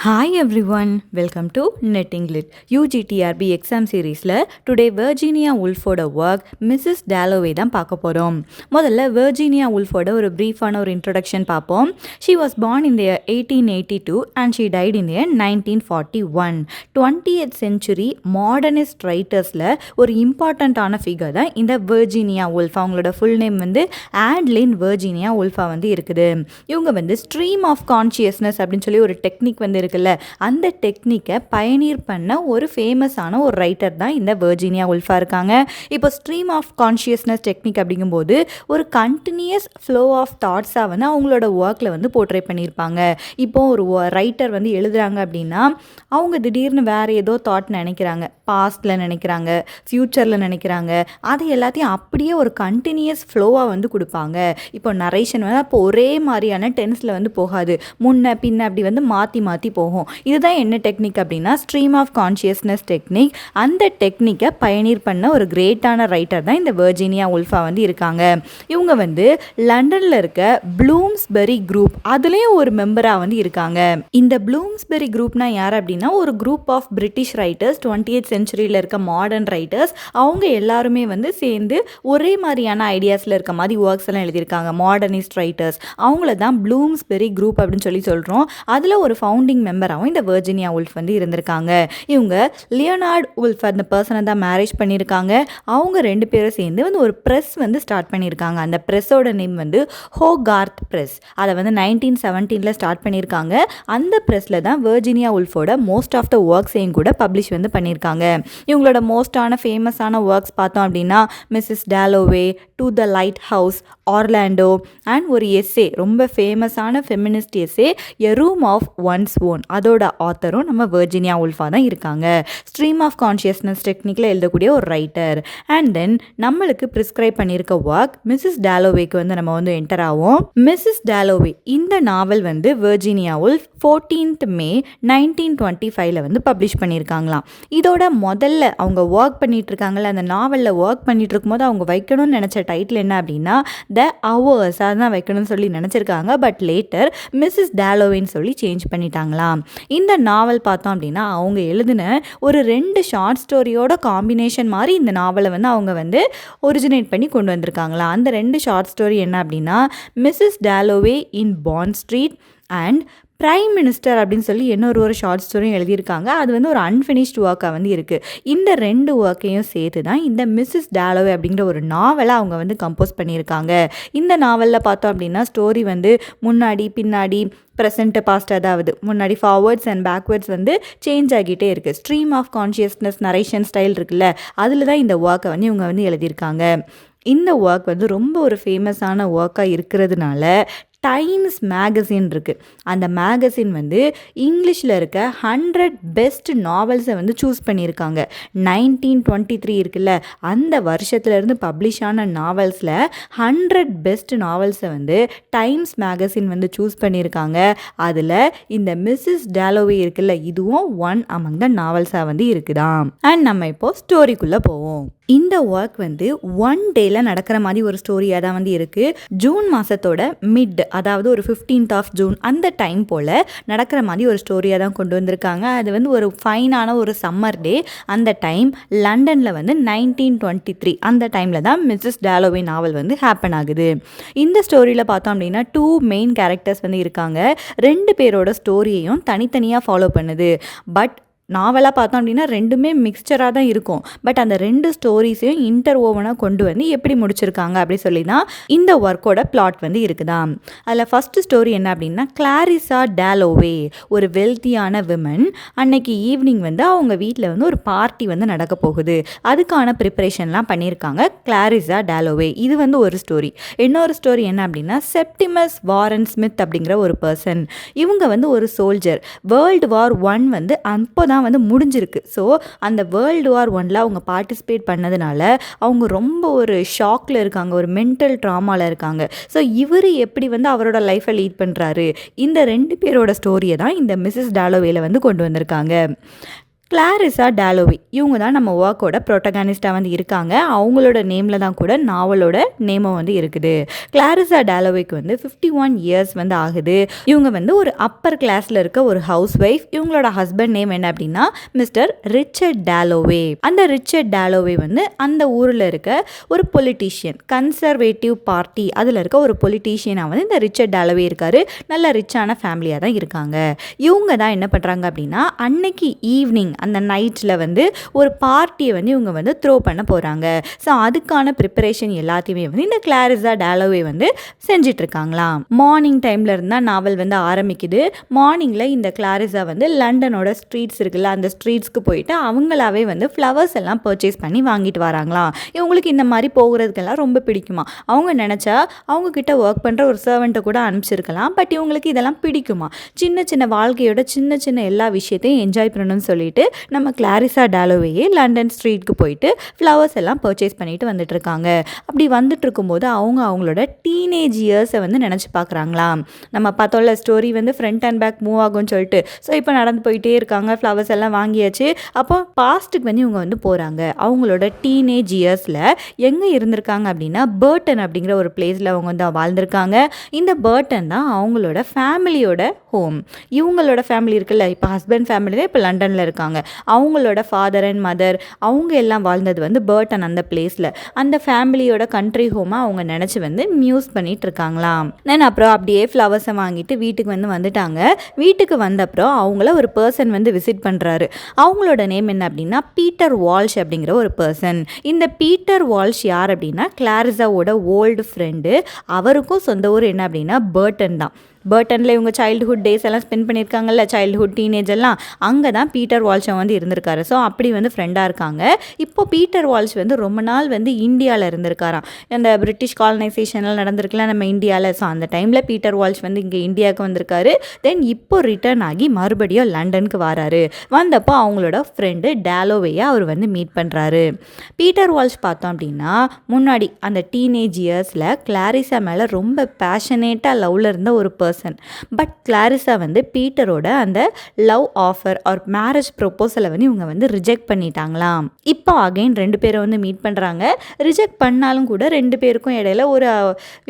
Hi everyone, welcome to Netting Lit. UGTRB exam சீரீஸில் today Virginia உல்ஃபோட work Mrs டேலோவே தான் பார்க்க போகிறோம். முதல்ல வெர்ஜீனியா உல்ஃபோட ஒரு ப்ரீஃபான ஒரு இன்ட்ரடக்ஷன் பார்ப்போம். She was born in the year 1882 and she died in the year 1941. 20th century modernist ரைட்டர்ஸில் ஒரு இம்பார்ட்டண்ட்டான ஃபிகர் தான் இந்த வெர்ஜீனியா உல்ஃப். அவங்களோட ஃபுல் நேம் வந்து ஆட்லின் வெர்ஜீனியா உல்ஃபா வந்து இருக்குது. இவங்க வந்து ஸ்ட்ரீம் ஆஃப் கான்ஷியஸ்னஸ் அப்படின்னு சொல்லி ஒரு டெக்னிக் வந்து இருக்குல்ல, அந்த டெக்னிக்கை பயனீர் பண்ண ஒரு ஃபேமஸான ஒரு ரைட்டர் தான் இந்த வெர்ஜீனியா உல்ஃபா இருக்காங்க. இப்போ ஸ்ட்ரீம் ஆஃப் கான்ஷியஸ்னஸ் டெக்னிக் அப்படிங்கும்போது ஒரு கண்டினியூஸ் ஃப்ளோ ஆஃப் தாட்ஸாக வந்து அவங்களோட ஒர்க்கில் வந்து போர்ட்ரே பண்ணியிருப்பாங்க. இப்போ ஒரு ரைட்டர் வந்து எழுதுகிறாங்க அப்படின்னா அவங்க திடீர்னு வேறு ஏதோ தாட் நினைக்கிறாங்க, பாஸ்டில் நினைக்கிறாங்க, ஃப்யூச்சரில் நினைக்கிறாங்க, அது எல்லாத்தையும் அப்படியே ஒரு கண்டினியூஸ் ஃப்ளோவாக வந்து கொடுப்பாங்க. இப்போ நரேஷன் வந்து அப்போ ஒரே மாதிரியான டென்ஸில் வந்து போகாது, முன்ன பின்ன அப்படி வந்து மாற்றி மாற்றி போகும். இதுதான் என்ன டெக்னிக் அப்படின்னா ஸ்ட்ரீம் ஆஃப் கான்ஷியஸ்னஸ் டெக்னிக். அந்த டெக்னிக்கை பயனீர் பண்ண ஒரு கிரேட்டான ரைட்டர் தான் இந்த வெர்ஜீனியா உல்ஃபா வந்து இருக்காங்க. இவங்க வந்து லண்டனில் இருக்க ப்ளூம்ஸ்பெரி குரூப் அதுலேயும் ஒரு மெம்பராக வந்து இருக்காங்க. இந்த ப்ளூம்ஸ்பெரி குரூப்னா யார் அப்படின்னா ஒரு group of British writers, 20th சென்ச்சுரியில் இருக்க மாடர்ன் ரைட்டர்ஸ். அவங்க எல்லாருமே வந்து சேர்ந்து ஒரே மாதிரியான ஐடியாஸில் இருக்க மாதிரி ஒர்க்ஸ் எல்லாம் எழுதியிருக்காங்க. மாடர்னிஸ்ட் ரைட்டர்ஸ் அவங்கள தான் ப்ளூம்ஸ்பெரி குரூப் அப்படின்னு சொல்கிறோம். அதில் ஒரு ஃபவுண்டிங் மெம்பராகவும் இந்த வெர்ஜீனியா உல்ஃப் வந்து இருந்திருக்காங்க. இவங்க லியோனார்ட் உல்ஃப் அந்த பர்சனை தான் மேரேஜ் பண்ணியிருக்காங்க. அவங்க ரெண்டு பேரும் சேர்ந்து வந்து ஒரு ப்ரெஸ் வந்து ஸ்டார்ட் பண்ணியிருக்காங்க. அந்த ப்ரெஸ்ஸோட நேம் வந்து ஹோகார்த் ப்ரெஸ். அதை வந்து 1917 ஸ்டார்ட் பண்ணியிருக்காங்க. அந்த ப்ரெஸ்ஸில் தான் வெர்ஜீனியா உல்ஃபோட மோஸ்ட் ஆஃப் த ஒர்க்ஸையும் கூட பப்ளிஷ் வந்து பண்ணியிருக்காங்க. இவங்களோட மோஸ்டான ஃபேமஸான ஒர்க்ஸ் பார்த்தோம் அப்படின்னா Mrs Dalloway, to the lighthouse, Orlando and ஒரு எஸ்ஸே, ரொம்ப ஃபேமஸான feminist essay a room of one's own. அதோட ஆத்தரும் நம்ம வெர்ஜீனியா உல்ஃபா தான் இருக்காங்க. ஸ்ட்ரீம் ஆஃப் கான்ஷியஸ்னஸ் டெக்னிக்கில் எழுதக்கூடிய ஒரு ரைட்டர். அண்ட் தென் நம்மளுக்கு ப்ரிஸ்கிரைப் பண்ணியிருக்க ஒர்க் மிஸ்ஸஸ் டேலோவேக்கு வந்து நம்ம வந்து என்டர் ஆகும். மிஸ்ஸஸ் டேலோவே இந்த நாவல் வந்து வெர்ஜீனியா உல்ஃப் 14th May 1925 வந்து பப்ளிஷ் பண்ணியிருக்காங்களாம். இதோட முதல்ல அவங்க ஒர்க் பண்ணிட்டு இருக்காங்கல்ல, அந்த நாவலில் ஒர்க் பண்ணிட்டு இருக்கும்போது அவங்க வைக்கணும்னு நினச்ச டைட்டில் என்ன அப்படின்னா த அவர்ஸ், அதுதான் வைக்கணும்னு சொல்லி நினச்சிருக்காங்க. பட் லேட்டர் மிஸ்ஸஸ் டேலோவேன்னு சொல்லி சேஞ்ச் பண்ணிட்டாங்களாம். இந்த நாவல் பார்த்தோம் அப்படின்னா அவங்க எழுதின ஒரு 2 ஷார்ட் ஸ்டோரியோட காம்பினேஷன் மாதிரி இந்த நாவலை வந்து அவங்க வந்து ஒரிஜினேட் பண்ணி கொண்டு வந்திருக்காங்களாம். அந்த 2 ஷார்ட் ஸ்டோரி என்ன அப்படின்னா Mrs Dalloway in Bond Street and prime minister அப்படின்னு சொல்லி ஒரு ஷார்ட் ஸ்டோரியும் எழுதியிருக்காங்க. அது வந்து ஒரு அன்ஃபினிஷ்டு ஒர்க்காக வந்து இருக்குது. இந்த 2 ஒர்க்கையும் சேர்த்து தான் இந்த மிஸ்ஸஸ் டேலோவே அப்படிங்கிற ஒரு நாவலை அவங்க வந்து கம்போஸ் பண்ணியிருக்காங்க. இந்த நாவலில் பார்த்தோம் அப்படின்னா ஸ்டோரி வந்து முன்னாடி பின்னாடி ப்ரெசென்ட் பாஸ்ட், அதாவது முன்னாடி ஃபார்வர்ட்ஸ் அண்ட் பேக்வேர்ட்ஸ் வந்து சேஞ்ச் ஆகிட்டே இருக்குது. Stream of consciousness narration style இருக்குல்ல, அதில் தான் இந்த ஒர்க்கை வந்து இவங்க வந்து எழுதியிருக்காங்க. இந்த ஒர்க் வந்து ரொம்ப ஒரு ஃபேமஸான ஒர்க்காக இருக்கிறதுனால டைம்ஸ் மேகசின் இருக்குது. அந்த மேகசின் வந்து இங்கிலீஷில் இருக்க 100 பெஸ்ட் நாவல்ஸை வந்து சூஸ் பண்ணியிருக்காங்க. 1923 இருக்குல்ல, அந்த வருஷத்துலேருந்து பப்ளிஷ் ஆன நாவல்ஸில் 100 பெஸ்ட் நாவல்ஸை வந்து டைம்ஸ் மேகசின் வந்து சூஸ் பண்ணியிருக்காங்க. அதில் இந்த மிஸ்ஸஸ் டேலோவே இருக்குல்ல, இதுவும் ஒன் அமங் த நாவல்ஸாக வந்து இருக்குதாம். அண்ட் நம்ம இப்போது ஸ்டோரிக்குள்ளே போவோம். இந்த ஒர்க் வந்து 1 டேல நடக்கிற மாதிரி ஒரு ஸ்டோரியாக தான் வந்து இருக்குது. ஜூன் மாதத்தோட மிட், அதாவது ஒரு 15th June அந்த டைம் போல் நடக்கிற மாதிரி ஒரு ஸ்டோரியாக தான் கொண்டு வந்திருக்காங்க. அது வந்து ஒரு ஃபைனான ஒரு சம்மர் டே. அந்த டைம் லண்டனில் வந்து 1923 அந்த டைமில் தான் மிஸ்ஸஸ் டேலோவே நாவல் வந்து ஹேப்பன் ஆகுது. இந்த ஸ்டோரியில் பார்த்தோம் அப்படின்னா 2 மெயின் கேரக்டர்ஸ் வந்து இருக்காங்க. 2 பேரோட ஸ்டோரியையும் தனித்தனியாக ஃபாலோ பண்ணுது. பட் நாவலாக பார்த்தோம் அப்படின்னா 2மே மிக்சராக தான் இருக்கும். பட் அந்த 2 ஸ்டோரிஸையும் இன்டர் ஓவனாக கொண்டு வந்து எப்படி முடிச்சிருக்காங்க அப்படி சொல்லி தான் இந்த ஒர்க்கோட பிளாட் வந்து இருக்குதாம். அதில் ஃபஸ்ட்டு ஸ்டோரி என்ன அப்படின்னா கிளாரிசா டேலோவே ஒரு வெல்த்தியான விமன். அன்னைக்கு ஈவினிங் வந்து அவங்க வீட்டில் வந்து ஒரு பார்ட்டி வந்து நடக்க போகுது. அதுக்கான ப்ரிப்பரேஷன்லாம் பண்ணியிருக்காங்க கிளாரிசா டேலோவே. இது வந்து ஒரு ஸ்டோரி. இன்னொரு ஸ்டோரி என்ன அப்படின்னா செப்டிமஸ் வாரன் ஸ்மித் அப்படிங்கிற ஒரு பர்சன். இவங்க வந்து ஒரு சோல்ஜர். World War I வந்து அப்போ தான் வந்து முடிஞ்சிருக்கு. ஸோ அந்த World War Iல அவங்க பார்ட்டிசிபேட் பண்ணதுனால அவங்க ரொம்ப ஒரு ஷாக்கில் இருக்காங்க, ஒரு மென்டல் ட்ராமாவில் இருக்காங்க. ஸோ இவர் எப்படி வந்து அவரோட லைஃப்பை லீட் பண்ணுறாரு, இந்த 2 பேரோட ஸ்டோரியை தான் இந்த மிஸ்ஸஸ் டேலோவேல வந்து கொண்டு வந்திருக்காங்க. கிளாரிசா டாலோவே இவங்க தான் நம்ம ஒர்க்கோட ப்ரோட்டகானிஸ்டாக வந்து இருக்காங்க. அவங்களோட நேமில் தான் கூட நாவலோட நேமும் வந்து இருக்குது. கிளாரிசா டாலோவேக்கு வந்து 51 இயர்ஸ் வந்து ஆகுது. இவங்க வந்து ஒரு அப்பர் கிளாஸில் இருக்க ஒரு ஹவுஸ் ஒய்ஃப். இவங்களோட ஹஸ்பண்ட் நேம் என்ன அப்படின்னா மிஸ்டர் ரிச்சர்ட் டாலோவே. அந்த ரிச்சர்ட் டாலோவே வந்து அந்த ஊரில் இருக்க ஒரு பொலிட்டீஷியன், கன்சர்வேட்டிவ் பார்ட்டி அதில் இருக்க ஒரு பொலிட்டீஷியனாக வந்து இந்த ரிச்சர்ட் டாலோவே இருக்காரு. நல்ல ரிச்சான ஃபேமிலியாக தான் இருக்காங்க. இவங்க தான் என்ன பண்ணுறாங்க அப்படின்னா அன்னைக்கு ஈவினிங் அந்த நைட்டில் வந்து ஒரு பார்ட்டியை வந்து இவங்க வந்து த்ரோ பண்ண போகிறாங்க. ஸோ அதுக்கான ப்ரிப்பரேஷன் எல்லாத்தையுமே வந்து இந்த கிளாரிசா டாலோவே வந்து செஞ்சிட்ருக்காங்களாம். மார்னிங் டைமில் இருந்தால் நாவல் வந்து ஆரம்பிக்குது. மார்னிங்கில் இந்த கிளாரிசா வந்து லண்டனோட ஸ்ட்ரீட்ஸ் இருக்குல்ல, அந்த ஸ்ட்ரீட்ஸ்க்கு போயிட்டு அவங்களாவே வந்து ஃப்ளவர்ஸ் எல்லாம் பர்ச்சேஸ் பண்ணி வாங்கிட்டு வராங்களாம். இவங்களுக்கு இந்த மாதிரி போகிறதுக்கெல்லாம் ரொம்ப பிடிக்குமா. அவங்க நினச்சா அவங்கக்கிட்ட ஒர்க் பண்ணுற ஒரு சர்வெண்ட்டை கூட அனுப்பிச்சிருக்கலாம். பட் இவங்களுக்கு இதெல்லாம் பிடிக்குமா. சின்ன சின்ன வாழ்க்கையோட சின்ன சின்ன எல்லா விஷயத்தையும் என்ஜாய் பண்ணணும்னு சொல்லிட்டு நம்ம கிளாரிசா டாலோவேயே லண்டன் ஸ்ட்ரீட்க்கு போயிட்டு ஃப்ளவர்ஸ் எல்லாம் பர்ச்சேஸ் பண்ணிட்டு வந்துட்டு இருக்காங்க. அப்படி வந்துட்டு இருக்கும்போது அவங்களோட டீனேஜ் இயர்ஸை வந்து நினச்சி பார்க்குறாங்களாம். நம்ம பார்த்தோம்ல ஸ்டோரி வந்து ஃப்ரண்ட் அண்ட் பேக் மூவ் ஆகும்னு சொல்லிட்டு. ஸோ இப்போ நடந்து போயிட்டே இருக்காங்க, ஃப்ளவர்ஸ் எல்லாம் வாங்கியாச்சு. அப்போ பாஸ்ட்டுக்கு வந்து இவங்க வந்து போகிறாங்க. அவங்களோட டீனேஜ் இயர்ஸில் எங்கே இருந்திருக்காங்க அப்படின்னா பர்டன் அப்படிங்கிற ஒரு பிளேஸில் அவங்க வந்து வாழ்ந்திருக்காங்க. இந்த பர்டன் தான் அவங்களோட ஃபேமிலியோட ஹோம். இவங்களோட ஃபேமிலி இருக்குல்ல, இப்போ ஹஸ்பண்ட் ஃபேமிலி தான் இப்போ லண்டனில் இருக்காங்க. அவங்களோட ஃபாதர் அண்ட் மதர் அவங்க எல்லாம் வாழ்ந்தது வந்து பர்டன் அந்த பிளேஸில். அந்த ஃபேமிலியோட கண்ட்ரி ஹோமாக அவங்க நினச்சி வந்து மியூஸ் பண்ணிட்டு இருக்காங்களாம். தென் அப்புறம் அப்படியே ஃப்ளவர்ஸை வாங்கிட்டு வீட்டுக்கு வந்துட்டாங்க. வீட்டுக்கு வந்தப்புறம் அவங்கள ஒரு பர்சன் வந்து விசிட் பண்ணுறாரு. அவங்களோட நேம் என்ன அப்படின்னா பீட்டர் வால்ஷ் அப்படிங்கிற ஒரு பர்சன். இந்த பீட்டர் வால்ஷ் யார் அப்படின்னா கிளாரிசாவோட ஓல்டு ஃப்ரெண்டு. அவருக்கும் சொந்த ஊர் என்ன அப்படின்னா பர்டன் தான். பர்டனில் இவங்க சைல்டுஹுட் டேஸ் எல்லாம் ஸ்பெண்ட் பண்ணியிருக்காங்கல்ல, சைல்டுஹுட் டீனேஜ் எல்லாம், அங்கே தான் பீட்டர் வால்ஷை வந்து இருந்திருக்காரு. ஸோ அப்படி வந்து ஃப்ரெண்டாக இருக்காங்க. இப்போ பீட்டர் வால்ஷ் வந்து ரொம்ப நாள் வந்து இந்தியாவில் இருந்திருக்காராம். அந்த பிரிட்டிஷ் காலனைசேஷன்லாம் நடந்திருக்குல்ல நம்ம இந்தியாவில். ஸோ அந்த டைமில் பீட்டர் வால்ஷ் வந்து இங்கே இந்தியாவுக்கு வந்திருக்காரு. தென் இப்போ ரிட்டர்ன் ஆகி மறுபடியும் லண்டனுக்கு வராரு. வந்தப்போ அவங்களோட ஃப்ரெண்டு டாலோவேயை அவர் வந்து மீட் பண்ணுறாரு. பீட்டர் வால்ஷ் பார்த்தோம் அப்படின்னா முன்னாடி அந்த டீனேஜ் இயர்ஸில் கிளாரிசா மேலே ரொம்ப பேஷனேட்டாக லவ்வில் இருந்த ஒரு பர்சன். பட் கிளாரிசா வந்து பீட்டரோட அந்த லவ் ஆஃபர் ஆர் மேரேஜ் ப்ரொப்போசலை வந்து இவங்க வந்து ரிஜெக்ட் பண்ணிட்டாங்களாம். இப்போ அகைன் ரெண்டு பேரும் வந்து மீட் பண்ணுறாங்க. ரிஜெக்ட் பண்ணாலும் கூட ரெண்டு பேருக்கும் இடையில ஒரு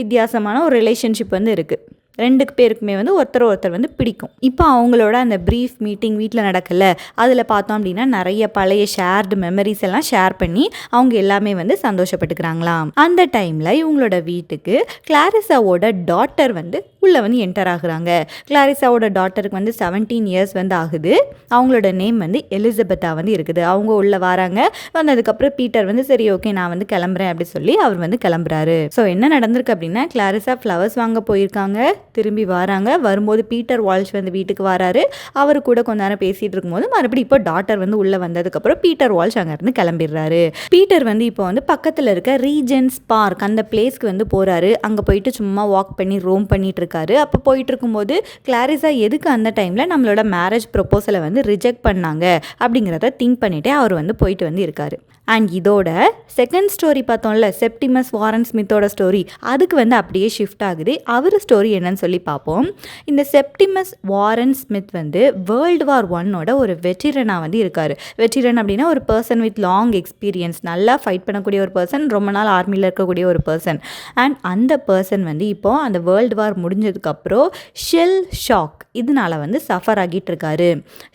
வித்தியாசமான ஒரு ரிலேஷன்ஷிப் வந்து இருக்குது. ரெண்டு பேருக்குமே வந்து ஒருத்தர் வந்து பிடிக்கும். இப்போ அவங்களோட அந்த ப்ரீஃப் மீட்டிங் வீட்டில் நடக்கல, அதில் பார்த்தோம் அப்படின்னா நிறைய பழைய ஷேர்டு மெமரிஸ் எல்லாம் ஷேர் பண்ணி அவங்க எல்லாமே வந்து சந்தோஷப்பட்டுக்கிறாங்களாம். அந்த டைமில் இவங்களோட வீட்டுக்கு கிளாரிசாவோட டாட்டர் வந்து உள்ளே வந்து என்டர் ஆகுறாங்க. கிளாரிசாவோட டாட்டருக்கு வந்து 17 இயர்ஸ் வந்து ஆகுது. அவங்களோட நேம் வந்து எலிசபெத்தா வந்து இருக்குது. அவங்க உள்ளே வராங்க. வந்ததுக்கப்புறம் பீட்டர் வந்து சரி ஓகே நான் வந்து கிளம்புறேன் அப்படி சொல்லி அவர் வந்து கிளம்புறாரு. ஸோ என்ன நடந்திருக்கு அப்படின்னா கிளாரிசா ஃப்ளவர்ஸ் வாங்க போயிருக்காங்க. திரும்பி வராங்க. வரும்போது பீட்டர் வால்ஷ் வந்து வீட்டுக்கு வராரு. அவர் கூட கொஞ்ச நேரம் பேசிகிட்டு இருக்கும்போது மறுபடியும் இப்போ டாட்டர் வந்து உள்ளே வந்ததுக்கப்புறம் பீட்டர் வால்ஷ் அங்கேருந்து கிளம்பிடுறாரு. பீட்டர் வந்து இப்போ வந்து பக்கத்தில் இருக்க ரீஜென்ஸ் பார்க் அந்த பிளேஸ்க்கு வந்து போகிறாரு. அங்கே போயிட்டு சும்மா வாக் பண்ணி ரோம் பண்ணிட்டு இருக்காரு. அப்போ போயிட்டு இருக்கும்போது கிளாரிசா எதுக்கு அந்த டைமில் நம்மளோட மேரேஜ் ப்ரொப்போசலை வந்து ரிஜெக்ட் பண்ணாங்க அப்படிங்கிறத திங்க் பண்ணிவிட்டு அவர் வந்து போயிட்டு வந்து இருக்காரு. அண்ட் இதோட செகண்ட் ஸ்டோரி பார்த்தோம்ல செப்டிமஸ் வாரன் ஸ்மித்தோட ஸ்டோரி, அதுக்கு வந்து அப்படியே ஷிஃப்ட் ஆகுது. அவர் ஸ்டோரி என்னன்னு சொல்லி பார்ப்போம். இந்த செப்டிமஸ் வாரன் ஸ்மித் வந்து வேர்ல்டு வார் 1 ஒரு வெட்டிரனாக வந்து இருக்கார். வெட்டிரன் அப்படின்னா ஒரு பர்சன் வித் லாங் எக்ஸ்பீரியன்ஸ், நல்லா ஃபைட் பண்ணக்கூடிய ஒரு பர்சன், ரொம்ப நாள் ஆர்மியில் இருக்கக்கூடிய ஒரு பர்சன். அண்ட் அந்த பர்சன் வந்து இப்போது அந்த வேர்ல்டு வார் முடிஞ்சதுக்கப்புறம் ஷெல் ஷாக் இதனால் வந்து சஃபர் ஆகிட்டு இருக்காரு.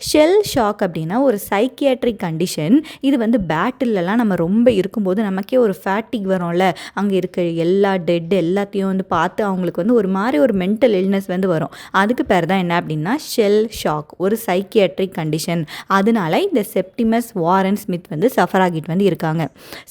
ஷெல் ஷாக் அப்படின்னா ஒரு சைக்கியாட்ரிக் கண்டிஷன். இது வந்து பேட்டிலெலாம் நம்ம ரொம்ப இருக்கும்போது நமக்கே ஒரு ஃபேட்டிக் வரும்ல, அங்கே இருக்க எல்லா டெட் எல்லாத்தையும் வந்து பார்த்து அவங்களுக்கு வந்து ஒரு மாதிரி ஒரு மென்டல் இல்னஸ் வந்து வரும். அதுக்கு பேர் தான் என்ன அப்படின்னா ஷெல் ஷாக், ஒரு சைக்கியாட்ரிக் கண்டிஷன். அதனால இந்த செப்டிமஸ் வாரன் ஸ்மித் வந்து சஃபர் ஆகிட்டு வந்து இருக்காங்க.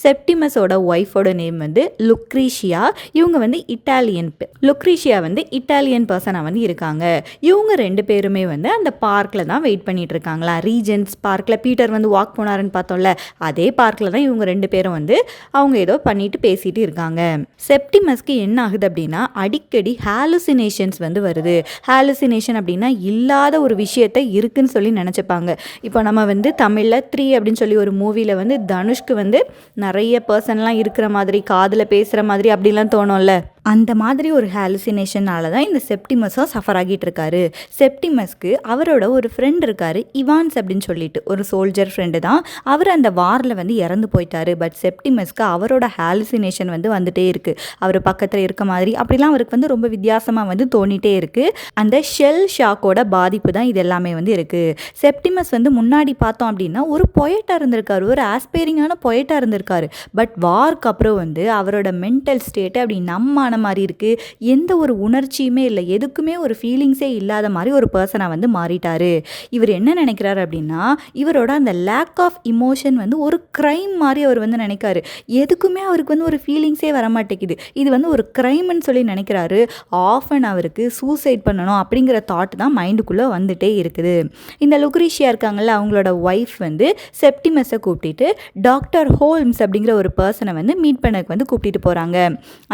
செப்டிமஸோட ஒய்ஃபோட நேம் வந்து லுக்ரீஷியா. இவங்க வந்து இட்டாலியன், லுக்ரீஷியா வந்து இட்டாலியன் பர்சனாக வந்து இருக்காங்க. இவங்க ரெண்டு பேருமே வந்து அந்த பார்க்கில் தான் வெயிட் பண்ணிட்டு இருக்காங்களா. ரீஜென்ஸ் பார்க்கில் பீட்டர் வந்து வாக் போனாருன்னு பார்த்தோம்ல, அதே பார்க்கில் தான் இவங்க ரெண்டு பேரும் வந்து அவங்க ஏதோ பண்ணிட்டு பேசிட்டு இருக்காங்க. செப்டிமஸ்க்கு என்ன ஆகுது அப்படின்னா அடிக்கடி ஹாலுசினேஷன்ஸ் வந்து வருது. ஹாலுசினேஷன் அப்படின்னா இல்லாத ஒரு விஷயத்தை இருக்குன்னு சொல்லி நினச்சிப்பாங்க. இப்போ நம்ம வந்து தமிழில் 3 அப்படின்னு சொல்லி ஒரு மூவியில் வந்து தனுஷ்க்கு வந்து நிறைய பர்சன்லாம் இருக்கிற மாதிரி, காதில் பேசுகிற மாதிரி அப்படிலாம் தோணும்ல, அந்த மாதிரி ஒரு ஹாலுசினேஷனால தான் இந்த செப்டிமஸும் சஃபர் ஆகிட்டு இருக்காரு. செப்டிமஸ்க்கு அவரோட ஒரு ஃப்ரெண்ட் இருக்காரு, இவான்ஸ் அப்படின்னு சொல்லிட்டு ஒரு சோல்ஜர் ஃப்ரெண்டு தான். அவர் அந்த வாரில் வந்து இறந்து போயிட்டாரு. பட் செப்டிமஸ்க்கு அவரோட ஹாலுசினேஷன் வந்து வந்துட்டே இருக்கு. அவர் பக்கத்தில் இருக்க மாதிரி அப்படிலாம் அவருக்கு வந்து ரொம்ப வித்தியாசமாக வந்து தோணிட்டே இருக்கு. அந்த ஷெல் ஷாக்கோட பாதிப்பு தான் இது எல்லாமே வந்து இருக்கு. செப்டிமஸ் வந்து முன்னாடி பார்த்தோம் அப்படின்னா ஒரு பொயட்டாக இருந்திருக்காரு, ஒரு ஆஸ்பைரிங்கான பொயட்டாக இருந்திருக்காரு. பட் வார்க்கு அப்புறம் வந்து அவரோட மென்டல் ஸ்டேட்டு அப்படி நம்மான மாதிரி இருக்கு. எந்த ஒரு உணர்ச்சியுமே இல்லை, எதுக்குமே ஒரு ஃபீலிங்ஸே இல்லாத மாதிரி ஒரு பர்சனாக வந்து மாறிட்டாரு. இவர் என்ன நினைக்கிறாரு அப்படின்னா, இவரோட அந்த லேக் ஆஃப் இமோஷன் வந்து ஒரு க்ரைம் மாதிரி அவர் வந்து நினைக்காரு. எதுக்குமே அவருக்கு வந்து ஒரு ஃபீலிங்ஸே வரமாட்டேங்குது. இது வந்து ஒரு க்ரைம்னு சொல்லி நினைக்கிறாரு. ஆஃபன் அவருக்கு சூசைட் பண்ணணும் அப்படிங்கிற தாட் தான் மைண்டுக்குள்ளே வந்துட்டே இருக்குது. இந்த லுக்ரீஷியா இருக்காங்கல்ல, அவங்களோட ஒய்ஃப் வந்து செப்டிமஸை கூப்பிட்டு டாக்டர் ஹோல்ம்ஸ் அப்படிங்கிற ஒரு பர்சனை வந்து மீட் பண்ணக்கு வந்து கூப்பிட்டு போகிறாங்க.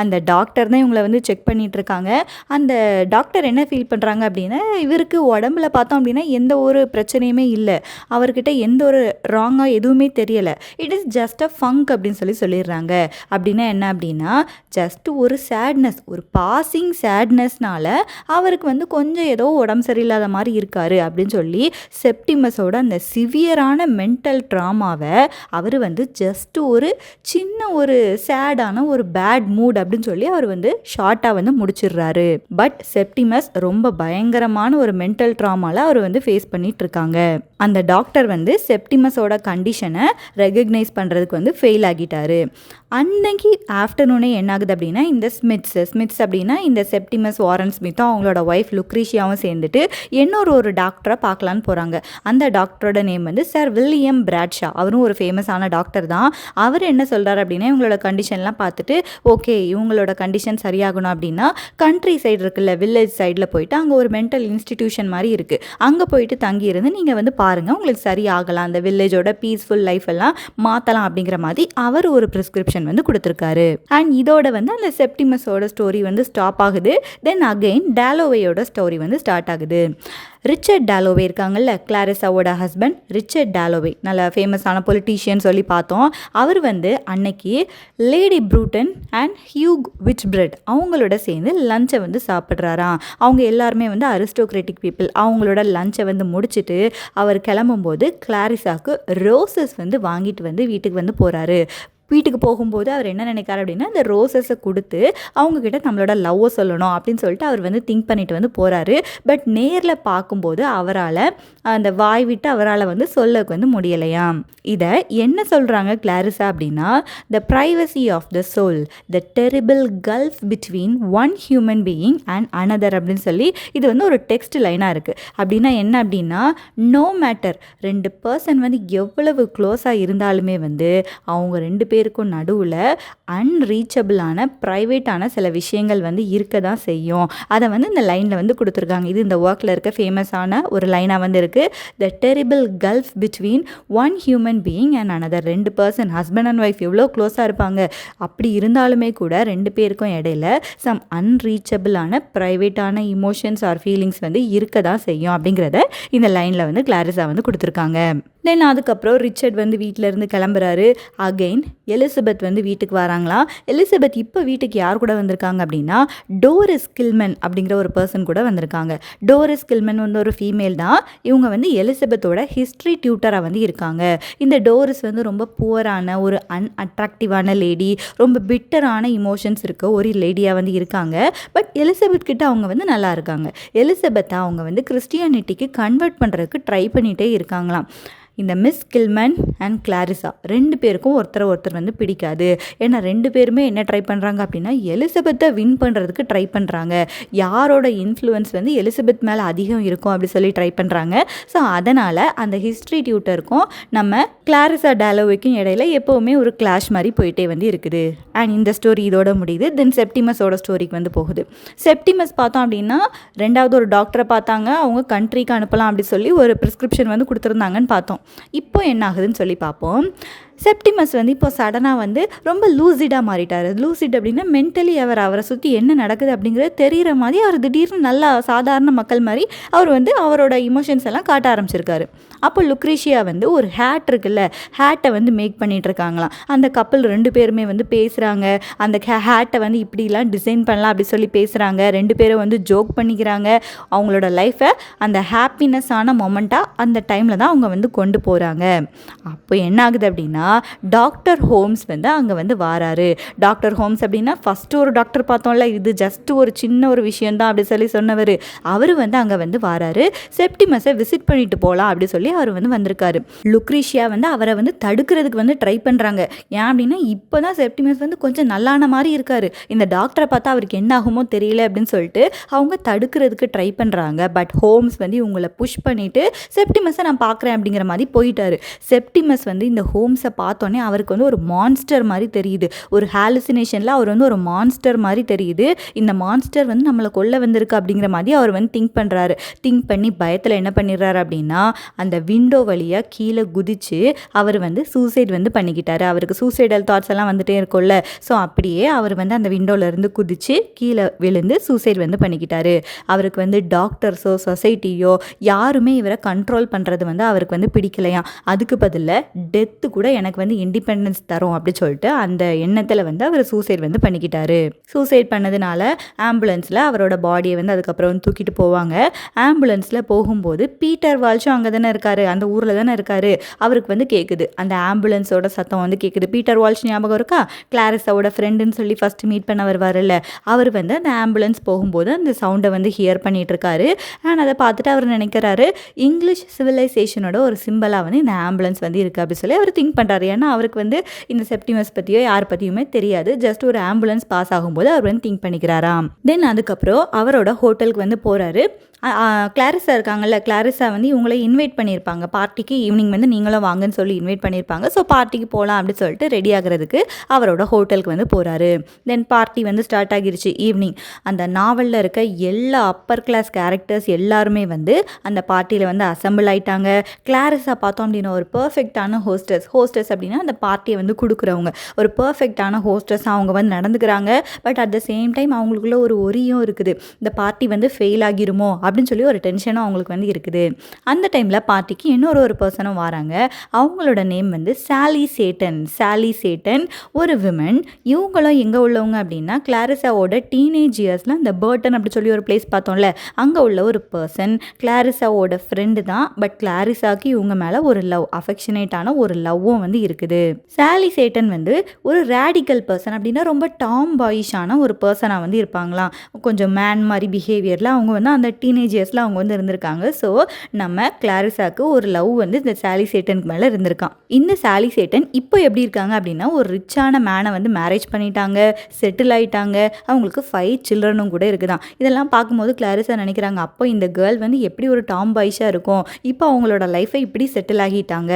அந்த டாக்டர் தான் இவங்களை வந்து செக் பண்ணிட்டு இருக்காங்க. அந்த டாக்டர் என்ன ஃபீல் பண்ணுறாங்க அப்படின்னா, இவருக்கு உடம்புல பார்த்தோம் அப்படின்னா எந்த ஒரு பிரச்சனையுமே இல்லை, அவர்கிட்ட எந்த ஒரு ராங்காக எதுவுமே தெரியலை, it is just a funk அப்படின்னு சொல்லிடுறாங்க. அப்படின்னா என்ன அப்படின்னா, ஜஸ்ட் ஒரு சேட்னஸ், ஒரு பாசிங் சேட்னஸ்னால அவருக்கு வந்து கொஞ்சம் ஏதோ உடம்பு சரியில்லாத மாதிரி இருக்காரு அப்படின்னு சொல்லி செப்டிமஸோட அந்த சிவியரான மென்டல் ட்ராமாவை அவர் வந்து ஜஸ்ட் ஒரு சின்ன ஒரு சேடான ஒரு பேட் மூட் அப்படின்னு சொல்லி அவர் வந்து ஷார்ட்டாக வந்து முடிச்சிடுறாரு. பட் செப்டிமஸ் ரொம்ப பயங்கரமான ஒரு மென்டல் ட்ராமாவில் அவர் வந்து ஃபேஸ் பண்ணிட்டு இருக்காங்க. அந்த டாக்டர் வந்து செப்டிமஸோட கண்டிஷனை ரெகக்னைஸ் பண்ணுறதுக்கு வந்து ஃபெயில் ஆகிட்டாரு. அன்னைக்கு ஆஃப்டர்நூனே என்ன ஆகுது அப்படின்னா, இந்த ஸ்மித்ஸ் அப்படின்னா இந்த செப்டிமஸ் வாரன் ஸ்மித்தும் அவங்களோட ஒய்ஃப் லுக்ரீஷியாவும் சேர்ந்துட்டு ஒரு டாக்டரை பார்க்கலான்னு போகிறாங்க. அந்த டாக்டரோட நேம் வந்து சார் வில்லியம் பிராட்ஷா. அவரும் ஒரு ஃபேமஸான டாக்டர் தான். அவர் என்ன சொல்கிறார் அப்படின்னா, இவங்களோட கண்டிஷன்லாம் பார்த்துட்டு ஓகே இவங்களோட கண்டிஷன் சரியாகணும் அப்படின்னா கண்ட்ரி சைடு இருக்குல்ல, வில்லேஜ் சைடில் போயிட்டு அங்கே ஒரு மென்டல் இன்ஸ்டிடியூஷன் மாதிரி இருக்குது, அங்கே போயிட்டு தங்கியிருந்து நீங்கள் வந்து பாருங்கள், உங்களுக்கு சரியாகலாம், அந்த வில்லேஜோட பீஸ்ஃபுல் லைஃப் எல்லாம் மாற்றலாம் அப்படிங்கிற மாதிரி அவர் ஒரு ப்ரிஸ்கிரிப்ஷன் வந்து கொடுத்துருக்காரு. அண்ட் இதோட வந்து அந்த செப்டிமஸோட ஸ்டோரி வந்து ஸ்டாப் ஆகுது. தென் அகெயின் டாலோவேயோட ஸ்டோரி வந்து ஸ்டார்ட் ஆகுது. ரிச்சர்ட் டாலோவே இருக்காங்கல்ல, கிளாரிசாவோட ஹஸ்பண்ட் ரிச்சர்ட் டாலோவே, நல்ல ஃபேமஸான பொலிட்டீஷியன் சொல்லி பார்த்தோம். அவர் வந்து அன்னைக்கு லேடி ப்ரூட்டன் அண்ட் ஹியூக் விச்பிரெட் அவங்களோட சேர்ந்து லஞ்சை வந்து சாப்பிட்றாராம். அவங்க எல்லாருமே வந்து அரிஸ்டோக்ராட்டிக் பீப்புள். அவங்களோட லஞ்சை வந்து முடிச்சுட்டு அவர் கிளம்பும்போது கிளாரிசாவுக்கு ரோசஸ் வந்து வாங்கிட்டு வந்து வீட்டுக்கு வந்து போகிறாரு. வீட்டுக்கு போகும்போது அவர் என்ன நினைக்காரு அப்படின்னா, இந்த ரோசஸை கொடுத்து அவங்கக்கிட்ட நம்மளோட லவ்வை சொல்லணும் அப்படின்னு சொல்லிட்டு அவர் வந்து திங்க் பண்ணிட்டு வந்து போகிறாரு. பட் நேரில் பார்க்கும்போது அவரால் அந்த வாய் விட்டு அவரால் வந்து சொல்லக்கு வந்து முடியலையாம். இதை என்ன சொல்கிறாங்க கிளாரிசா அப்படின்னா, the privacy of the soul, the terrible gulf between one human being and another அப்படின்னு சொல்லி இது வந்து ஒரு டெக்ஸ்ட் லைனாக இருக்குது. அப்படின்னா என்ன அப்படின்னா, நோ மேட்டர் ரெண்டு பர்சன் வந்து எவ்வளவு க்ளோஸாக இருந்தாலுமே வந்து அவங்க ரெண்டு பேருக்கும் நடுவில் அன்ரீச்சபிளான ப்ரைவேட்டான சில விஷயங்கள் வந்து இருக்க தான் செய்யும். அதை வந்து இந்த லைனில் வந்து கொடுத்துருக்காங்க. இது இந்த ஒர்க்கில் இருக்க ஃபேமஸான ஒரு லைனாக வந்து இருக்குது. The terrible gulf between one human being and another. ரெண்டு பர்சன் ஹஸ்பண்ட் அண்ட் ஒய்ஃப் எவ்வளோ க்ளோஸாக இருப்பாங்க, அப்படி இருந்தாலுமே கூட ரெண்டு பேருக்கும் இடையில சம் அன்ரீச்சபிளான ப்ரைவேட்டான இமோஷன்ஸ் ஆர் ஃபீலிங்ஸ் வந்து இருக்க தான் செய்யும் அப்படிங்கிறத இந்த லைனில் வந்து கிளாரிசா வந்து கொடுத்துருக்காங்க. தென் அதுக்கப்புறம் ரிச்சர்ட் வந்து வீட்டிலேருந்து கிளம்புறாரு. அகெயின் எலிசபெத் வந்து வீட்டுக்கு வராங்களாம். எலிசபெத் இப்போ வீட்டுக்கு யார் கூட வந்திருக்காங்க அப்படின்னா, டோரிஸ் கில்மன் அப்படிங்கிற ஒரு பர்சன் கூட வந்திருக்காங்க. டோரிஸ் கில்மன் வந்து ஒரு ஃபீமேல் தான். இவங்க வந்து எலிசபெத்தோட ஹிஸ்ட்ரி டியூட்டராக வந்து இருக்காங்க. இந்த டோரிஸ் வந்து ரொம்ப புவரான ஒரு அன்அட்ராக்டிவான லேடி, ரொம்ப பிட்டரான இமோஷன்ஸ் இருக்க ஒரு லேடியாக வந்து இருக்காங்க. பட் எலிசபெத் கிட்ட அவங்க வந்து நல்லா இருக்காங்க. எலிசபெத்தை அவங்க வந்து கிறிஸ்டியானிட்டிக்கு கன்வெர்ட் பண்ணுறதுக்கு ட்ரை பண்ணிகிட்டே இருக்காங்களாம். இந்த மிஸ் கில்மன் அண்ட் கிளாரிசா ரெண்டு பேருக்கும் ஒருத்தர் வந்து பிடிக்காது. ஏன்னா ரெண்டு பேருமே என்ன ட்ரை பண்ணுறாங்க அப்படின்னா, எலிசபெத்தை வின் பண்ணுறதுக்கு ட்ரை பண்ணுறாங்க. யாரோட இன்ஃப்ளூயன்ஸ் வந்து எலிசபெத் மேலே அதிகம் இருக்கும் அப்படி சொல்லி ட்ரை பண்ணுறாங்க. ஸோ அதனால் அந்த ஹிஸ்ட்ரி டியூட்டருக்கும் நம்ம கிளாரிசா டாலோவேக்கும் இடையில எப்போவுமே ஒரு கிளாஷ் மாதிரி போயிட்டே வந்து இருக்குது. அண்ட் இந்த ஸ்டோரி இதோட முடியுது. தென் செப்டிமஸோட ஸ்டோரிக்கு வந்து போகுது. செப்டிமஸ் பார்த்தோம் அப்படின்னா, ரெண்டாவது ஒரு டாக்டரை பார்த்தாங்க. அவங்க கண்ட்ரிக்கு அனுப்பலாம் அப்படி சொல்லி ஒரு ப்ரிஸ்கிரிப்ஷன் வந்து கொடுத்துருந்தாங்கன்னு பார்த்தோம். இப்போ என்ன ஆகுதுன்னு சொல்லி பார்ப்போம். செப்டிமஸ் வந்து இப்போ சடனாக வந்து ரொம்ப லூசிடாக மாறிட்டார். லூசிட் அப்படின்னா மென்டலி அவரை சுற்றி என்ன நடக்குது அப்படிங்கிறது தெரிகிற மாதிரி அவர் திடீர்னு நல்லா சாதாரண மக்கள் மாதிரி அவர் வந்து அவரோட இமோஷன்ஸ் எல்லாம் காட்ட ஆரம்பிச்சிருக்காரு. அப்போ லுக்ரீஷியா வந்து ஒரு ஹேட் இருக்குல்ல, ஹேட்டை வந்து மேக் பண்ணிகிட்டு இருக்காங்களாம். அந்த கப்பல் 2 பேருமே வந்து பேசுகிறாங்க. அந்த ஹேட்டை வந்து இப்படிலாம் டிசைன் பண்ணலாம் அப்படி சொல்லி பேசுகிறாங்க. 2 பேரும் வந்து ஜோக் பண்ணிக்கிறாங்க. அவங்களோட லைஃப்பை அந்த ஹாப்பினஸ்ஸான மொமெண்ட்டாக அந்த டைமில் தான் அவங்க வந்து கொண்டு போகிறாங்க. அப்போ என்ன ஆகுது அப்படின்னா டாக்டர் ஹோம்ஸ் வந்து அங்கே வந்து வாராரு. டாக்டர் ஹோம்ஸ் அப்படின்னா ஃபஸ்ட்டு ஒரு டாக்டர் பார்த்தோம்ல, இது ஜஸ்ட் ஒரு சின்ன ஒரு விஷயந்தான் அப்படி சொல்லி சொன்னவர். அவர் வந்து அங்கே வந்து வாராரு. செப்டிமஸை விசிட் பண்ணிட்டு போகலாம் அப்படி சொல்லி அவர் வந்து வந்திருக்காரு. லுக்ரீஷியா வந்து அவரை வந்து தடுக்கிறதுக்கு வந்து ட்ரை பண்ணுறாங்க. ஏன் அப்படின்னா இப்போ தான் செப்டிமஸ் வந்து கொஞ்சம் நல்லான மாதிரி இருக்காரு. இந்த டாக்டரை பார்த்தா அவருக்கு என்ன ஆகுமோ தெரியல அப்படின்னு சொல்லிட்டு அவங்க தடுக்கிறதுக்கு ட்ரை பண்ணுறாங்க. பட் ஹோம்ஸ் வந்து இவங்களை புஷ் பண்ணிவிட்டு செப்டிமஸை நான் பார்க்குறேன் அப்படிங்கிற மாதிரி போயிட்டாரு. செப்டிமஸ் வந்து இந்த ஹோம்ஸை பார்த்தோன்னே அவருக்கு வந்து ஒரு மான்ஸ்டர் மாதிரி தெரியுது. ஒரு ஹாலுசினேஷனில் அவர் வந்து ஒரு மான்ஸ்டர் மாதிரி தெரியுது. இந்த மான்ஸ்டர் வந்து நம்மளை கொல்ல வந்திருக்கு அப்படிங்கிற மாதிரி அவர் வந்து திங்க் பண்ணுறாரு. திங்க் பண்ணி பயத்தில் என்ன பண்ணிடுறாரு அப்படின்னா அந்த விண்டோ வழியாக கீழே குதிச்சு அவர் வந்து சூசைட் வந்து பண்ணிக்கிட்டாரு. அவருக்கு சூசைடல் தாட்ஸ் எல்லாம் வந்துட்டே இருக்கும்ல, ஸோ அப்படியே அவர் வந்து அந்த விண்டோலேருந்து குதிச்சு கீழே விழுந்து சூசைட் வந்து பண்ணிக்கிட்டாரு. அவருக்கு வந்து டாக்டர்ஸோ சொசைட்டியோ யாருமே இவரை கண்ட்ரோல் பண்ணுறது வந்து அவருக்கு வந்து பிடிக்கலையாம். அதுக்கு பதிலாக டெத்து கூட எனக்கு வந்து இண்டிபெண்டன்ஸ் தரும் அப்படி சொல்லிட்டு அந்த எண்ணத்தில் வந்து அவர் சூசைட் வந்து பண்ணிக்கிட்டாரு. சூசைட் பண்ணதுனால ஆம்புலன்ஸில் அவரோட பாடியை வந்து அதுக்கப்புறம் வந்து தூக்கிட்டு போவாங்க. ஆம்புலன்ஸில் போகும்போது பீட்டர் வால்ஷும் அங்கே தானே இருக்கார், அந்த ஊரில் தானே இருக்கார். அவருக்கு வந்து கேட்குது, அந்த ஆம்புலன்ஸோட சத்தம் வந்து கேட்குது. பீட்டர் வால்ஷ் ஞாபகம் இருக்கா, கிளாரிஸாவோட ஃப்ரெண்டுன்னு சொல்லி ஃபஸ்ட்டு மீட் பண்ண வருவார்ல, அவர் வந்து அந்த ஆம்புலன்ஸ் போகும்போது அந்த சவுண்டை வந்து ஹியர் பண்ணிகிட்டு இருக்காரு. அண்ட் அதை பார்த்துட்டு அவர் நினைக்கிறாரு இங்கிலீஷ் சிவிலைசேஷனோட ஒரு சிம்பிளாக வந்து இந்த ஆம்புலன்ஸ் வந்து இருக்குது அப்படி சொல்லி அவர் திங்க் பண்ணுறாரு. ஏன்னா அவருக்கு வந்து இந்த செப்டிமஸ் பற்றியோ யார் பற்றியுமே தெரியாது. ஜஸ்ட் ஒரு ஆம்புலன்ஸ் பாஸ் ஆகும்போது அவர் வந்து திங்க் பண்ணிக்கிறாராம். தென் அதுக்கப்புறம் அவரோட ஹோட்டலுக்கு வந்து போகிறாரு. கிளாரிஸா இருக்காங்கல்ல, கிளாரிஸா வந்து இவங்களை இன்வைட் பண்ணியிருப்பாங்க பார்ட்டிக்கு. ஈவினிங் வந்து நீங்களும் வாங்கன்னு சொல்லி இன்வைட் பண்ணியிருப்பாங்க. ஸோ பார்ட்டிக்கு போகலாம் அப்படின்னு சொல்லிட்டு ரெடி ஆகிறதுக்கு அவரோட ஹோட்டலுக்கு வந்து போகிறாரு. தென் பார்ட்டி வந்து ஸ்டார்ட் ஆகிருச்சு ஈவினிங். அந்த நாவலில் இருக்க எல்லா அப்பர் கிளாஸ் கேரக்டர்ஸ் எல்லாருமே வந்து அந்த பார்ட்டியில் வந்து அசம்பிள் ஆகிட்டாங்க. கிளாரிஸா பார்த்தோம் அப்படின்னா ஒரு பர்ஃபெக்டான ஹோஸ்டஸ் அப்படின்னா அந்த பார்ட்டியை வந்து கொடுக்குறவங்க, ஒரு பர்ஃபெக்டான ஹோஸ்டஸ் அவங்க வந்து நடந்துக்கிறாங்க. But at the same time அவங்களுக்குள்ள ஒரு ஒரியும் இருக்குது, இந்த பார்ட்டி வந்து ஃபெயில் ஆகிருமோ அப்படின்னு சொல்லி ஒரு டென்ஷனும் அவங்களுக்கு வந்து இருக்குது. அந்த டைமில் பார்ட்டிக்கு இன்னொரு பர்சனும் வராங்க. அவங்களோட நேம் வந்து சாலி சேட்டன் ஒரு விமன். இவங்களும் எங்கே உள்ளவங்க அப்படின்னா கிளாரிஸாவோட டீனேஜ் இயர்ஸில் அந்த பர்டன் அப்படி சொல்லி ஒரு பிளேஸ் பார்த்தோம்ல, அங்கே உள்ள ஒரு பர்சன். கிளாரிஸாவோட ஃப்ரெண்டு தான். பட் கிளாரிஸாக்கு இவங்க மேலே ஒரு அஃபெக்ஷனேட்டான ஒரு லவ்வும் வந்து இருக்குது. சாலி சேட்டன் வந்து ஒரு ரேடிக்கல் பர்சன் அப்படின்னா ரொம்ப டாம் பாயிஷான ஒரு பர்சனாக வந்து இருப்பாங்களாம். கொஞ்சம் மேன் மாதிரி பிஹேவியரில் அவங்க வந்து அந்த டீனேஜ் இயர்ஸில் அவங்க வந்து இருந்திருக்காங்க. ஸோ நம்ம கிளாரிஸாக்கு ஒரு லவ் வந்து இந்த சாலி சேட்டனுக்கு மேலே இருந்திருக்கான். இந்த சாலி சேட்டன் இப்போ எப்படி இருக்காங்க அப்படின்னா ஒரு ரிச்சான மேனை வந்து மேரேஜ் பண்ணிட்டாங்க, செட்டில் ஆகிட்டாங்க. அவங்களுக்கு 5 சில்ட்ரனும் கூட இருக்குதான். இதெல்லாம் பார்க்கும்போது கிளாரிஸா நினைக்கிறாங்க, அப்போ இந்த கேர்ள் வந்து எப்படி ஒரு டாம் பாயிஷாக இருக்கும், இப்போ அவங்களோட லைஃப்பை இப்படி செட்டில் ஆகிட்டாங்க,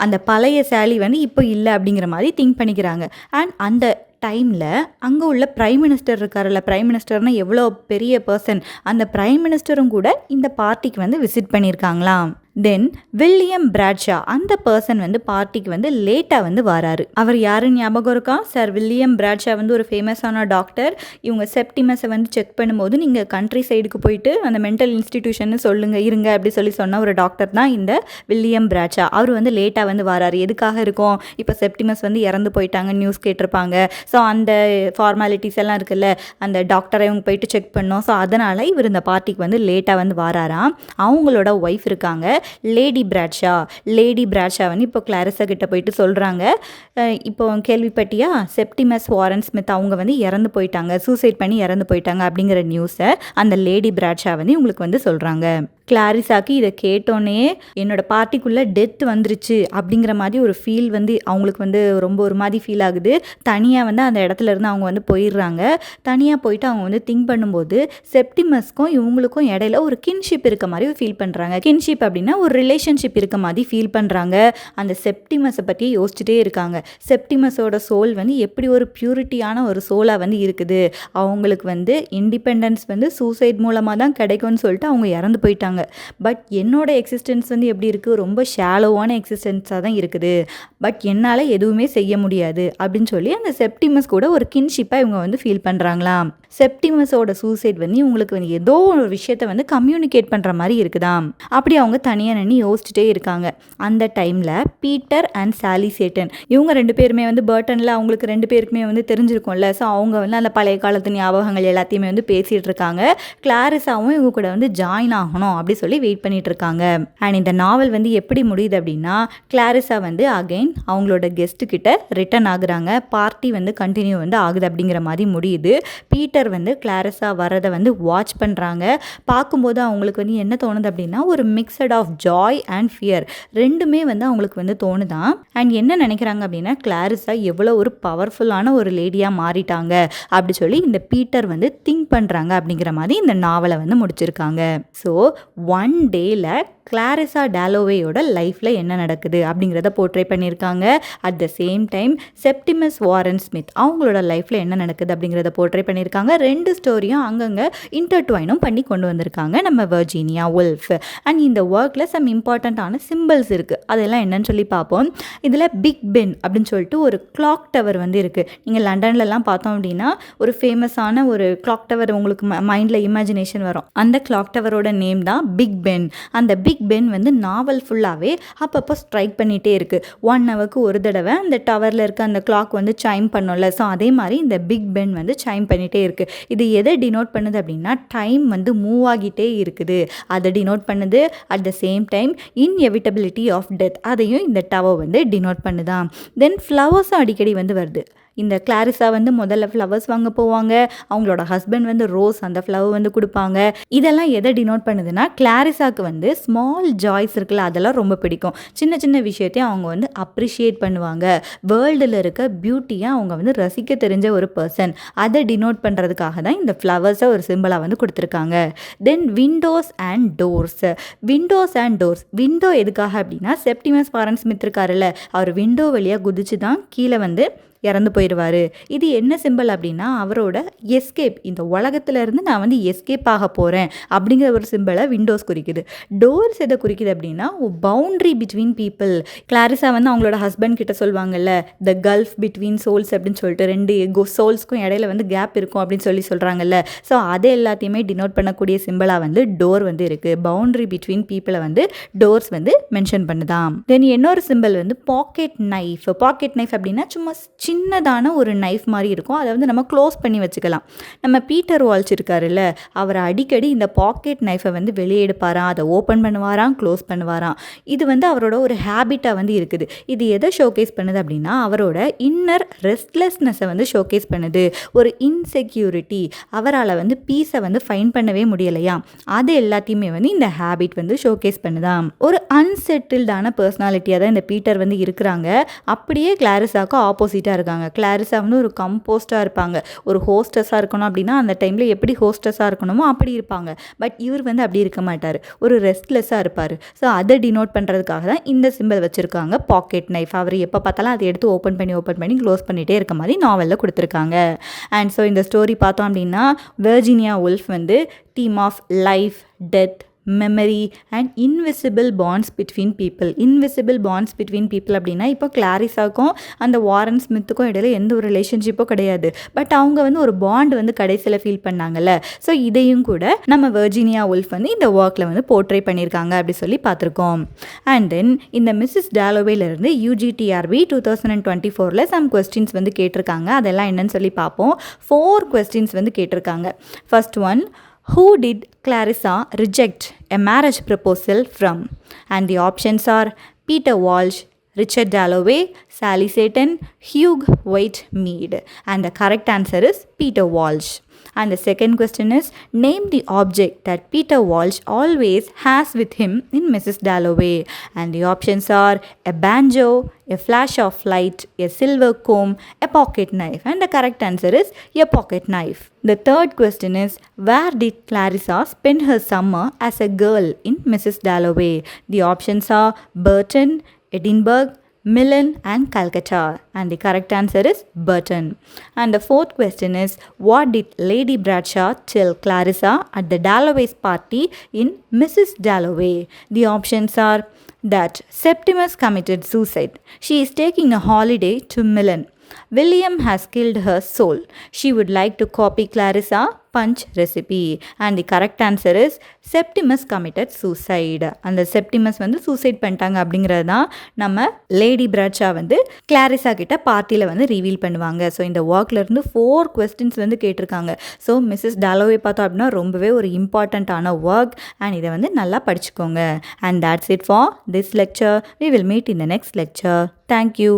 அந்த பழைய சாலி வந்து இப்போ இல்லை அப்படிங்கிற மாதிரி திங்க் பண்ணிக்கிறாங்க. அண்ட் அந்த டைமில் அங்கே உள்ள பிரைம் மினிஸ்டர் இருக்கார்ல, பிரைம் மினிஸ்டர்னால் எவ்வளோ பெரிய பர்சன், அந்த பிரைம் மினிஸ்டரும் கூட இந்த பார்ட்டிக்கு வந்து விசிட் பண்ணியிருக்காங்களாம். தென் வில்லியம் பிராட்ஷா அந்த பர்சன் வந்து பார்ட்டிக்கு வந்து லேட்டாக வந்து வராரு. அவர் யாருன்னு ஞாபகம் இருக்கா? சார் வில்லியம் பிராட்ஷா வந்து ஒரு ஃபேமஸான டாக்டர். இவங்க செப்டிமஸை வந்து செக் பண்ணும்போது நீங்கள் கண்ட்ரி சைடுக்கு போயிட்டு அந்த மென்டல் இன்ஸ்டிடியூஷன் சொல்லுங்கள் இருங்க அப்படி சொல்லி சொன்ன ஒரு டாக்டர் தான் இந்த வில்லியம் பிராட்ஷா. அவர் வந்து லேட்டாக வந்து வராரு. எதுக்காக இருக்கும், இப்போ செப்டிமஸ் வந்து இறந்து போயிட்டாங்க நியூஸ் கேட்டிருப்பாங்க. ஸோ அந்த ஃபார்மாலிட்டிஸ் எல்லாம் இருக்குல்ல, அந்த டாக்டரை இவங்க போயிட்டு செக் பண்ணோம். ஸோ அதனால் இவர் இந்த பார்ட்டிக்கு வந்து லேட்டாக வந்து வராராம். அவங்களோட ஒய்ஃப் இருக்காங்க லேடி பிராட்ஷா வந்து இப்போ கிளாரிஸா கிட்ட போயிட்டு சொல்கிறாங்க, இப்போ கேள்விப்பட்டியா செப்டிமஸ் வாரன் ஸ்மித் அவங்க வந்து இறந்து போயிட்டாங்க, சூசைட் பண்ணி இறந்து போயிட்டாங்க அப்படிங்கிற நியூஸை அந்த லேடி பிராட்ஷா வந்து இவங்களுக்கு வந்து சொல்கிறாங்க. கிளாரிஸாக்கு இதை கேட்டோன்னே என்னோட பார்ட்டிக்குள்ளே டெத் வந்துருச்சு அப்படிங்கிற மாதிரி ஒரு ஃபீல் வந்து அவங்களுக்கு வந்து ரொம்ப ஒரு மாதிரி ஃபீல் ஆகுது. தனியாக வந்து அந்த இடத்துல இருந்து அவங்க வந்து போயிடுறாங்க. தனியாக போயிட்டு அவங்க வந்து திங்க் பண்ணும்போது செப்டிமஸ்க்கும் இவங்களுக்கும் இடையில ஒரு கின்ஷிப் இருக்க மாதிரி ஃபீல் பண்ணுறாங்க. கின்ஷிப் அப்படின்னா ஒரு ரிலேஷன்ஷிப் இருக்க மாதிரி ஃபீல் பண்ணுறாங்க. அந்த செப்டிமஸை பற்றி யோசிச்சுட்டே இருக்காங்க. செப்டிமஸோட சோல் வந்து எப்படி ஒரு பியூரிட்டியான ஒரு சோலாக வந்து இருக்குது, அவங்களுக்கு வந்து இண்டிபெண்டன்ஸ் வந்து சூசைட் மூலமாக தான் கிடைக்கும்னு சொல்லிட்டு அவங்க இறந்து போயிட்டாங்க. சொல்கிறாங்க. பட் என்னோட எக்ஸிஸ்டன்ஸ் வந்து எப்படி இருக்குது, ரொம்ப ஷாலோவான எக்ஸிஸ்டன்ஸாக தான் இருக்குது. பட் என்னால் எதுவுமே செய்ய முடியாது அப்படின்னு சொல்லி அந்த செப்டிமஸ் கூட ஒரு கின்ஷிப்பாக இவங்க வந்து ஃபீல் பண்ணுறாங்களாம். செப்டிமஸோட சூசைட் வந்து இவங்களுக்கு வந்து ஏதோ ஒரு விஷயத்த வந்து கம்யூனிகேட் பண்ணுற மாதிரி இருக்குதாம். அப்படி அவங்க தனியாக நின்று யோசிச்சுட்டே இருக்காங்க. அந்த டைமில் பீட்டர் அண்ட் சாலி சேட்டன் இவங்க 2 பேருமே வந்து பர்ட்டனில் அவங்களுக்கு 2 பேருக்குமே வந்து தெரிஞ்சிருக்கும்ல. ஸோ அவங்க வந்து அந்த பழைய காலத்து ஞாபகங்கள் எல்லாத்தையுமே வந்து பேசிகிட்டு இருக்காங்க. கிளாரிஸாவும் இவங்க கூட வந்து ஜாயின் ஆகணும் அப்படி சொல்லி வெயிட் பண்ணிட்டு இருக்காங்க. அண்ட் இந்த நாவல் வந்து எப்படி முடியுது அப்படின்னா, கிளாரிஸா வந்து அகைன் அவங்களோட கெஸ்ட்டு கிட்ட ரிட்டர்ன் ஆகுறாங்க. பார்ட்டி வந்து கண்டினியூ வந்து ஆகுது அப்படிங்கிற மாதிரி முடியுது. பீட்டர் வந்து கிளாரிஸா வரதை வந்து வாட்ச் பண்ணுறாங்க. பார்க்கும்போது அவங்களுக்கு வந்து என்ன தோணுது அப்படின்னா, ஒரு mixed of joy and fear ரெண்டுமே வந்து அவங்களுக்கு வந்து தோணுதான். அண்ட் என்ன நினைக்கிறாங்க அப்படின்னா, கிளாரிஸா எவ்வளோ ஒரு பவர்ஃபுல்லான ஒரு லேடியாக மாறிட்டாங்க அப்படி சொல்லி இந்த பீட்டர் வந்து திங்க் பண்ணுறாங்க அப்படிங்கிற மாதிரி இந்த நாவலை வந்து முடிச்சிருக்காங்க. ஸோ ஒன் டேயில் கிளாரிஸா டாலோவேயோட லைஃப்பில் என்ன நடக்குது அப்படிங்கிறத போர்ட்ரே பண்ணியிருக்காங்க. At the same time Septimus Warren Smith அவங்களோட லைஃப்பில் என்ன நடக்குது அப்படிங்கிறத போர்ட்ரே பண்ணியிருக்காங்க. 2 ஸ்டோரியும் அங்கங்கே இன்டர்ட்வைனும் பண்ணி கொண்டு வந்திருக்காங்க நம்ம வர்ஜீனியா உல்ஃப். அண்ட் இந்த ஒர்க்கில் சம் இம்பார்ட்டண்ட்டான சிம்பிள்ஸ் இருக்குது. அதெல்லாம் என்னன்னு சொல்லி பார்ப்போம். இதில் பிக் பென் அப்படின்னு சொல்லிட்டு ஒரு கிளாக் டவர் வந்து இருக்குது. நீங்கள் லண்டன்லலாம் பார்த்தோம் அப்படின்னா ஒரு ஃபேமஸான ஒரு கிளாக் டவர் உங்களுக்கு மைண்டில் இமேஜினேஷன் வரும். அந்த கிளாக் டவரோட நேம் தான் பிக் பென். அந்த பிக் பென் வந்து நாவல் ஃபுல்லாகவே அப்பப்போ ஸ்ட்ரைக் பண்ணிகிட்டே இருக்குது. 1 ஹவருக்கு ஒரு தடவை அந்த டவரில் இருக்க அந்த கிளாக் வந்து சைம் பண்ணோம்ல. ஸோ அதே மாதிரி இந்த பிக் பென் வந்து சைம் பண்ணிகிட்டே இருக்குது. இது எதை டினோட் பண்ணுது அப்படின்னா, டைம் வந்து மூவ் ஆகிட்டே இருக்குது அதை டினோட் பண்ணுது. At the same time inevitability of death அதையும் இந்த டவர் வந்து டினோட் பண்ணுதான். தென் ஃப்ளவர்ஸும் அடிக்கடி வந்து வருது. இந்த கிளாரிஸா வந்து முதல்ல ஃப்ளவர்ஸ் வாங்க போவாங்க. அவங்களோட ஹஸ்பண்ட் வந்து ரோஸ் அந்த ஃப்ளவர் வந்து கொடுப்பாங்க. இதெல்லாம் எதை டினோட் பண்ணுதுன்னா, கிளாரிஸாவுக்கு வந்து ஸ்மால் ஜாய்ஸ் இருக்குல்ல அதெல்லாம் ரொம்ப பிடிக்கும். சின்ன சின்ன விஷயத்தையும் அவங்க வந்து அப்ரிஷியேட் பண்ணுவாங்க. வேர்ல்டில் இருக்க பியூட்டியை அவங்க வந்து ரசிக்க தெரிஞ்ச ஒரு பர்சன். அதை டினோட் பண்ணுறதுக்காக தான் இந்த ஃப்ளவர்ஸை ஒரு சிம்பிளாக வந்து கொடுத்துருக்காங்க. தென் விண்டோஸ் அண்ட் டோர்ஸ். விண்டோ எதுக்காக அப்படின்னா, செப்டிமஸ் வாரன் ஸ்மித் இருக்காருல்ல, அவர் விண்டோ வழியாக குதிச்சு தான் கீழே வந்து இறந்து போயிடுவார். இது என்ன சிம்பிள் அப்படின்னா, அவரோட எஸ்கேப், இந்த உலகத்துலேருந்து நான் வந்து எஸ்கேப் ஆக போகிறேன் அப்படிங்கிற ஒரு சிம்பிளை விண்டோஸ் குறிக்குது. டோர்ஸ் எதை குறிக்குது அப்படின்னா, பவுண்ட்ரி பிட்வீன் பீப்புள். கிளாரிஸா வந்து அவங்களோட ஹஸ்பண்ட் கிட்ட சொல்லுவாங்கல்ல, த கல்ஃப் பிட்வீன் சோல்ஸ் அப்படின்னு சொல்லிட்டு 2 சோல்ஸ்க்கும் இடையில வந்து கேப் இருக்கும் அப்படின்னு சொல்கிறாங்கல்ல. ஸோ அதை எல்லாத்தையுமே டினோட் பண்ணக்கூடிய சிம்பிளாக வந்து டோர் வந்து இருக்குது. பவுண்ட்ரி பிட்வீன் பீப்புளை வந்து டோர்ஸ் வந்து மென்ஷன் பண்ணுதான். தென் இன்னொரு சிம்பிள் வந்து பாக்கெட் நைஃப் அப்படின்னா சும்மா சின்னதான ஒரு நைஃப் மாதிரி இருக்கும். அதை வந்து நம்ம க்ளோஸ் பண்ணி வச்சுக்கலாம். நம்ம பீட்டர் வால்ச் இருக்காருல்ல, அவர் அடிக்கடி இந்த பாக்கெட் நைஃபை வந்து வெளியே எடுப்பாராம், அதை ஓப்பன் பண்ணுவாராம், க்ளோஸ் பண்ணுவாராம். இது வந்து அவரோட ஒரு ஹேபிட்டாக வந்து இருக்குது. இது எதை ஷோகேஸ் பண்ணுது அப்படின்னா, அவரோட இன்னர் ரெஸ்ட்லெஸ்னஸை வந்து ஷோகேஸ் பண்ணுது. ஒரு இன்செக்யூரிட்டி, அவரால் வந்து பீஸை வந்து ஃபைன் பண்ணவே முடியலையா, அது எல்லாத்தையுமே வந்து இந்த ஹேபிட் வந்து ஷோகேஸ் பண்ணுதான். ஒரு அன்செட்டில்டான பர்சனாலிட்டியாக தான் இந்த பீட்டர் வந்து இருக்கிறாங்க. அப்படியே கிளாரிஸாவுக்கு ஆப்போசிட்டாக இருக்காங்க. கிளாரிஸா வந்து ஒரு கம்போஸ்டாக இருப்பாங்க. ஒரு ஹோஸ்டஸாக இருக்கணும் அப்படின்னா அந்த டைமில் எப்படி ஹோஸ்டஸாக இருக்கணுமோ அப்படி இருப்பாங்க. பட் இவர் வந்து அப்படி இருக்க மாட்டார், ஒரு ரெஸ்ட்லெஸ்ஸாக இருப்பார். ஸோ அதை டினோட் பண்ணுறதுக்காக தான் இந்த சிம்பிள் வச்சுருக்காங்க, பாக்கெட் நைஃப். அவர் எப்போ பார்த்தாலும் அதை எடுத்து ஓப்பன் பண்ணி க்ளோஸ் பண்ணிகிட்டே இருக்க மாதிரி நாவலில் கொடுத்துருக்காங்க. அண்ட் ஸோ இந்த ஸ்டோரி பார்த்தோம் அப்படின்னா, வர்ஜீனியா உல்ஃப் வந்து theme of life, death, memory and invisible bonds between people அப்படின்னா, இப்போ கிளாரிஸாக்கும் அந்த வாரன் ஸ்மித்துக்கும் இடையில எந்த ஒரு ரிலேஷன்ஷிப்பும் கிடையாது. பட் அவங்க வந்து ஒரு பாண்ட் வந்து கடைசியில் ஃபீல் பண்ணாங்கல்ல. ஸோ இதையும் கூட நம்ம வர்ஜீனியா உல்ஃப் வந்து இந்த ஒர்க்கில் வந்து போர்ட்ரே பண்ணியிருக்காங்க அப்படி சொல்லி பார்த்துருக்கோம். அண்ட் தென் இந்த மிஸ்ஸஸ் டாலோவேலேருந்து UGTRB 2024 சம் கொஸ்டின்ஸ் வந்து கேட்டிருக்காங்க. அதெல்லாம் என்னன்னு சொல்லி பார்ப்போம். 4 கொஸ்டின்ஸ் வந்து கேட்டிருக்காங்க. First one, who did Clarissa reject a marriage proposal from? And the options are Peter Walsh, Richard Dalloway, Sally Satin, Hugh Whitemead. And the correct answer is Peter Walsh. And the second question is, name the object that Peter Walsh always has with him in Mrs. Dalloway. And the options are a banjo, a flash of light, a silver comb, a pocket knife. And the correct answer is a pocket knife. The third question is, where did Clarissa spend her summer as a girl in Mrs. Dalloway? The options are Burton, Edinburgh, Milan and Calcutta? And the correct answer is Burton. And the fourth question is, what did Lady Bradshaw tell Clarissa at the Dalloway's party in Mrs. Dalloway? The options are that Septimus committed suicide. She is taking a holiday to Milan. William has killed her soul. She would like to copy Clarissa punch recipe. And the correct answer is Septimus committed suicide. அந்த Septimus வந்து suicide பண்ணிட்டாங்க அப்படிங்கிறது தான் நம்ம lady பிராட்ஷா வந்து Clarissa கிட்ட பார்ட்டியில் வந்து ரிவீல் பண்ணுவாங்க. ஸோ இந்த ஒர்க்லேருந்து 4 கொஸ்டின்ஸ் வந்து கேட்டிருக்காங்க. ஸோ மிஸ்ஸஸ் டாலோவே பார்த்தோம் அப்படின்னா ரொம்பவே ஒரு இம்பார்ட்டண்ட்டான ஒர்க் அண்ட் இதை வந்து நல்லா படிச்சுக்கோங்க. And that's it for this lecture. We will meet in the next lecture. Thank you.